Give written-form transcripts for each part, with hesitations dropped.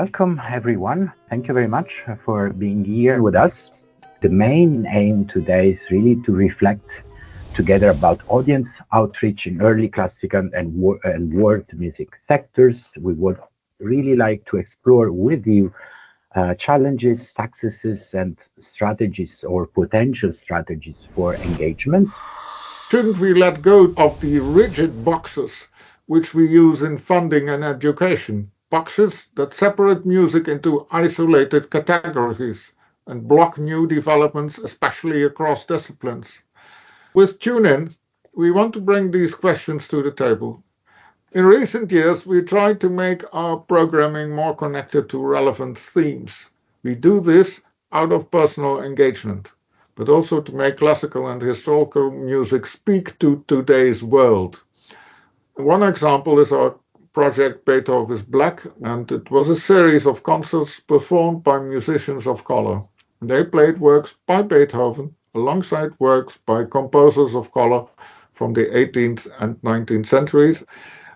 Welcome, everyone. Thank you very much for being here with us. The main aim today is really to reflect together about audience outreach in early classical and world music sectors. We would really like to explore with you challenges, successes, and strategies or potential strategies for engagement. Shouldn't we let go of the rigid boxes which we use in funding and education? Boxes that separate music into isolated categories and block new developments, especially across disciplines. With TuneIn, we want to bring these questions to the table. In recent years, we tried to make our programming more connected to relevant themes. We do this out of personal engagement, but also to make classical and historical music speak to today's world. One example is our project Beethoven is Black, and it was a series of concerts performed by musicians of color. They played works by Beethoven alongside works by composers of color from the 18th and 19th centuries.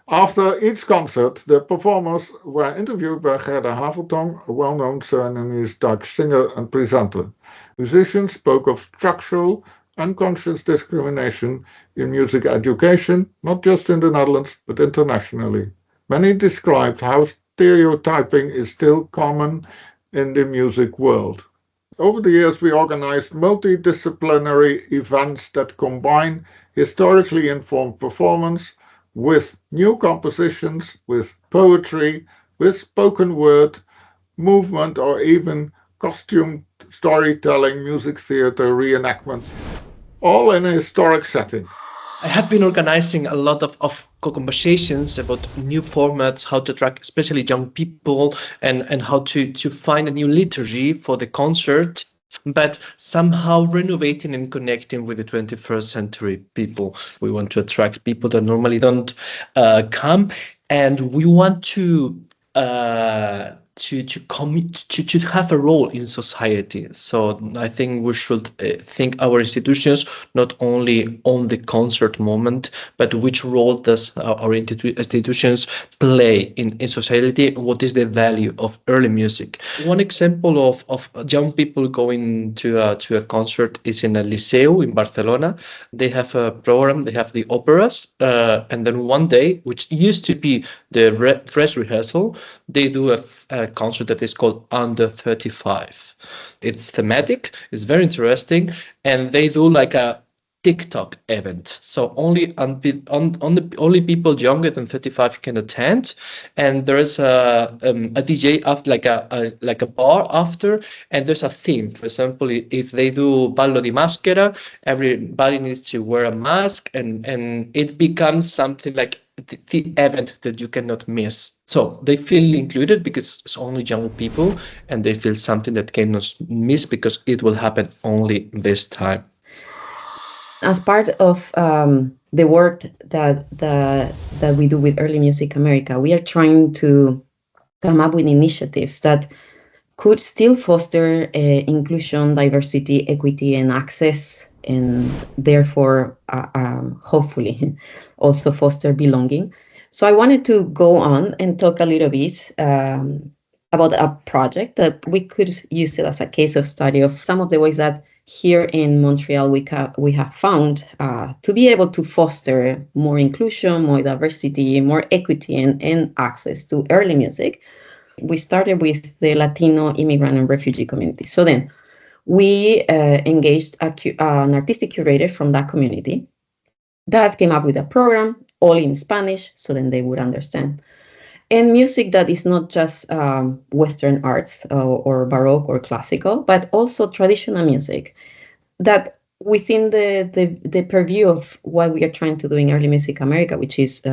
After each concert, the performers were interviewed by Gerda Haveltong, a well-known Surinamese Dutch singer and presenter. Musicians spoke of structural, unconscious discrimination in music education, not just in the Netherlands, but internationally. Many described how stereotyping is still common in the music world. Over the years, we organized multidisciplinary events that combine historically informed performance with new compositions, with poetry, with spoken word, movement, or even costume storytelling, music theater, reenactment, all in a historic setting. I have been organizing a lot of conversations about new formats, how to attract especially young people, and how to find a new liturgy for the concert, but somehow renovating and connecting with the 21st century people. We want to attract people that normally don't come, and we want to have a role in society. So I think we should think our institutions not only on the concert moment, but which role does our institutions play in society? What is the value of early music? One example of young people going to a concert is in a liceu in Barcelona. They have a program, they have the operas, and then one day, which used to be the dress rehearsal, they do a concert that is called Under 35. It's thematic, it's very interesting, and they do like a TikTok event. So only only people younger than 35 can attend, and there is a DJ after, like a bar after, and there's a theme. For example, if they do ballo di maschera, everybody needs to wear a mask, and it becomes something like the event that you cannot miss. So they feel included because it's only young people, and they feel something that cannot miss because it will happen only this time. As part of the work that we do with Early Music America, we are trying to come up with initiatives that could still foster inclusion, diversity, equity, and access, and therefore, hopefully, also foster belonging. So I wanted to go on and talk a little bit about a project that we could use it as a case of study of some of the ways that here in Montreal we have found to be able to foster more inclusion, more diversity, more equity, and access to early music. We started with the Latino immigrant and refugee community. So then we engaged an artistic curator from that community that came up with a program all in Spanish, so then they would understand. And music that is not just Western arts or Baroque or classical, but also traditional music that within the purview of what we are trying to do in Early Music America, which is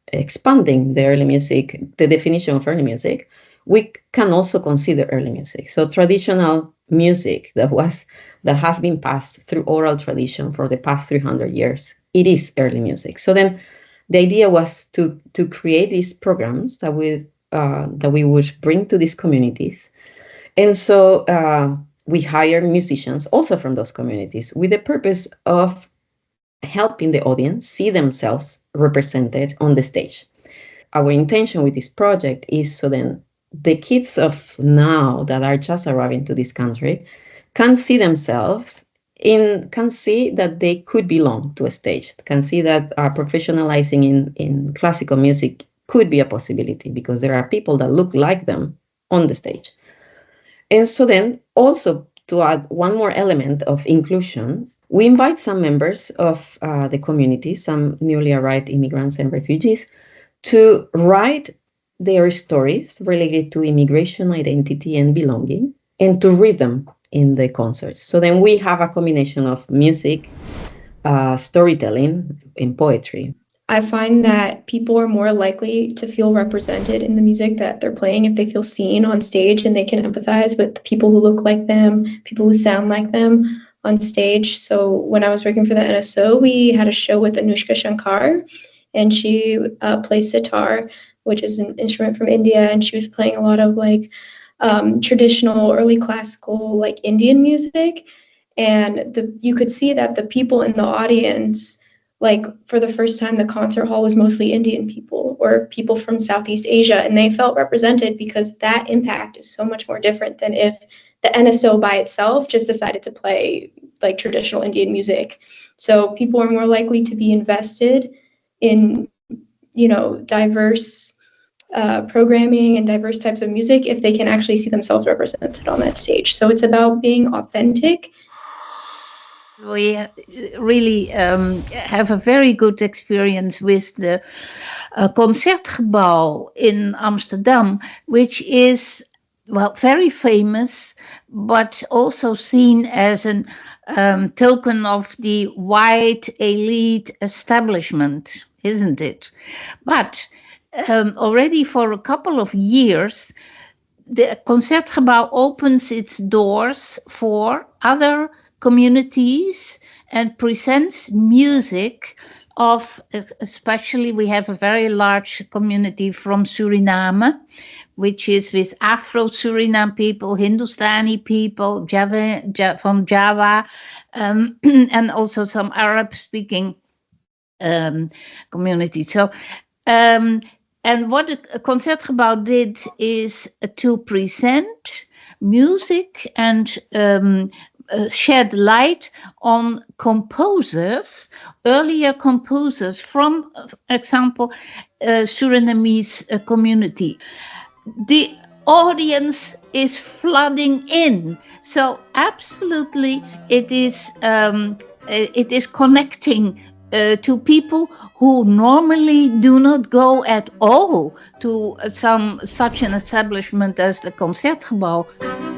expanding the early music, the definition of early music, we can also consider early music. So traditional music that has been passed through oral tradition for the past 300 years, it is early music. So then the idea was to create these programs that we would bring to these communities. And so we hire musicians also from those communities with the purpose of helping the audience see themselves represented on the stage. Our intention with this project is so then the kids of now that are just arriving to this country can see themselves can see that they could belong to a stage, can see that professionalizing in classical music could be a possibility because there are people that look like them on the stage. And so then also to add one more element of inclusion, we invite some members of the community, some newly arrived immigrants and refugees, to write their stories related to immigration, identity, and belonging, and to read them in the concerts. So then we have a combination of music, storytelling, and poetry. I find that people are more likely to feel represented in the music that they're playing if they feel seen on stage and they can empathize with people who look like them, people who sound like them on stage. So when I was working for the NSO, we had a show with Anushka Shankar, and she plays sitar, which is an instrument from India, and she was playing a lot of traditional early classical Indian music, and you could see that the people in the audience, for the first time, the concert hall was mostly Indian people or people from Southeast Asia, and they felt represented because that impact is so much more different than if the NSO by itself just decided to play traditional Indian music. So people are more likely to be invested in diverse programming and diverse types of music if they can actually see themselves represented on that stage. So it's about being authentic. We really have a very good experience with the Concertgebouw in Amsterdam, which is very famous, but also seen as a token of the white elite establishment, isn't it? But already for a couple of years, the Concertgebouw opens its doors for other communities and presents music of, especially we have a very large community from Suriname, which is with Afro-Suriname people, Hindustani people, from Java, and also some Arab-speaking community. So, and what the Concertgebouw did is to present music and shed light on composers, earlier composers from, example, Surinamese community. The audience is flooding in, so absolutely it is connecting to people who normally do not go at all to such an establishment as the Concertgebouw.